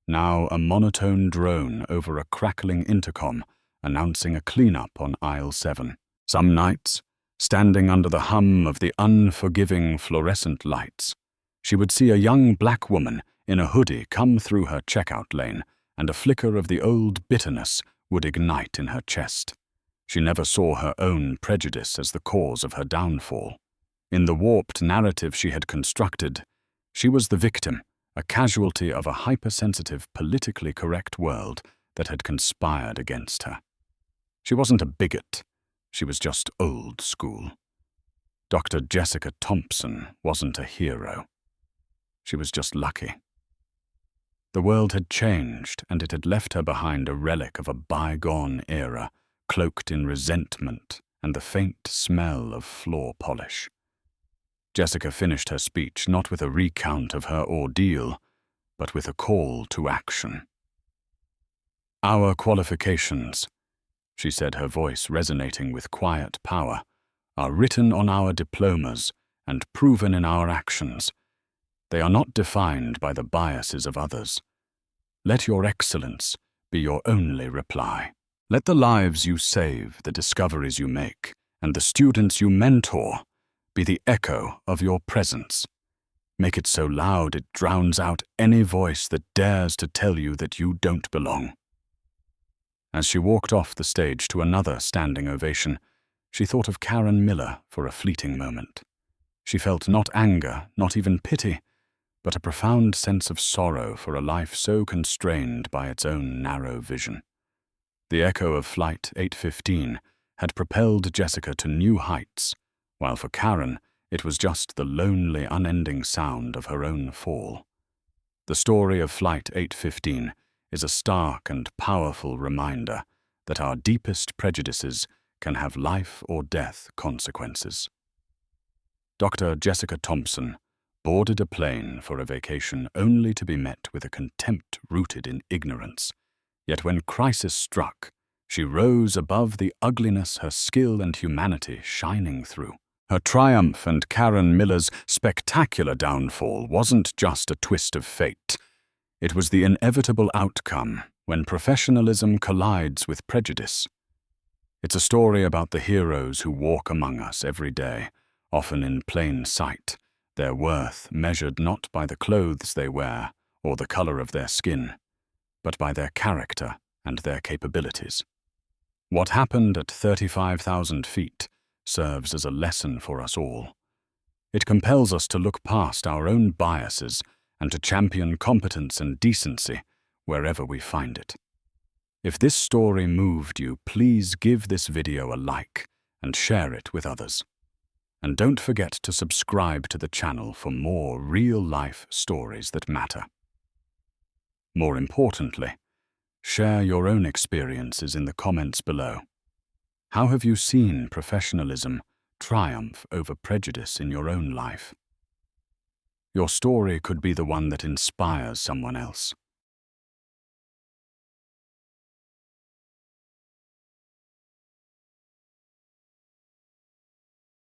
now a monotone drone over a crackling intercom announcing a cleanup on aisle 7. Some nights, standing under the hum of the unforgiving fluorescent lights, she would see a young black woman in a hoodie come through her checkout lane, and a flicker of the old bitterness would ignite in her chest. She never saw her own prejudice as the cause of her downfall. In the warped narrative she had constructed, she was the victim, a casualty of a hypersensitive, politically correct world that had conspired against her. She wasn't a bigot. She was just old school. Dr. Jessica Thompson wasn't a hero. She was just lucky. The world had changed, and it had left her behind a relic of a bygone era, cloaked in resentment and the faint smell of floor polish. Jessica finished her speech not with a recount of her ordeal, but with a call to action. "Our qualifications," she said, her voice resonating with quiet power, "are written on our diplomas and proven in our actions. They are not defined by the biases of others. Let your excellence be your only reply. Let the lives you save, the discoveries you make, and the students you mentor be the echo of your presence. Make it so loud it drowns out any voice that dares to tell you that you don't belong." As she walked off the stage to another standing ovation, she thought of Karen Miller for a fleeting moment. She felt not anger, not even pity, but a profound sense of sorrow for a life so constrained by its own narrow vision. The echo of Flight 815 had propelled Jessica to new heights, while for Karen it was just the lonely, unending sound of her own fall. The story of Flight 815 is a stark and powerful reminder that our deepest prejudices can have life or death consequences. Dr. Jessica Thompson boarded a plane for a vacation only to be met with a contempt rooted in ignorance. Yet when crisis struck, she rose above the ugliness, her skill and humanity shining through. Her triumph and Karen Miller's spectacular downfall wasn't just a twist of fate. It was the inevitable outcome when professionalism collides with prejudice. It's a story about the heroes who walk among us every day, often in plain sight, their worth measured not by the clothes they wear or the color of their skin, but by their character and their capabilities. What happened at 35,000 feet serves as a lesson for us all. It compels us to look past our own biases and to champion competence and decency wherever we find it. If this story moved you, please give this video a like and share it with others. And don't forget to subscribe to the channel for more real-life stories that matter. More importantly, share your own experiences in the comments below. How have you seen professionalism triumph over prejudice in your own life? Your story could be the one that inspires someone else.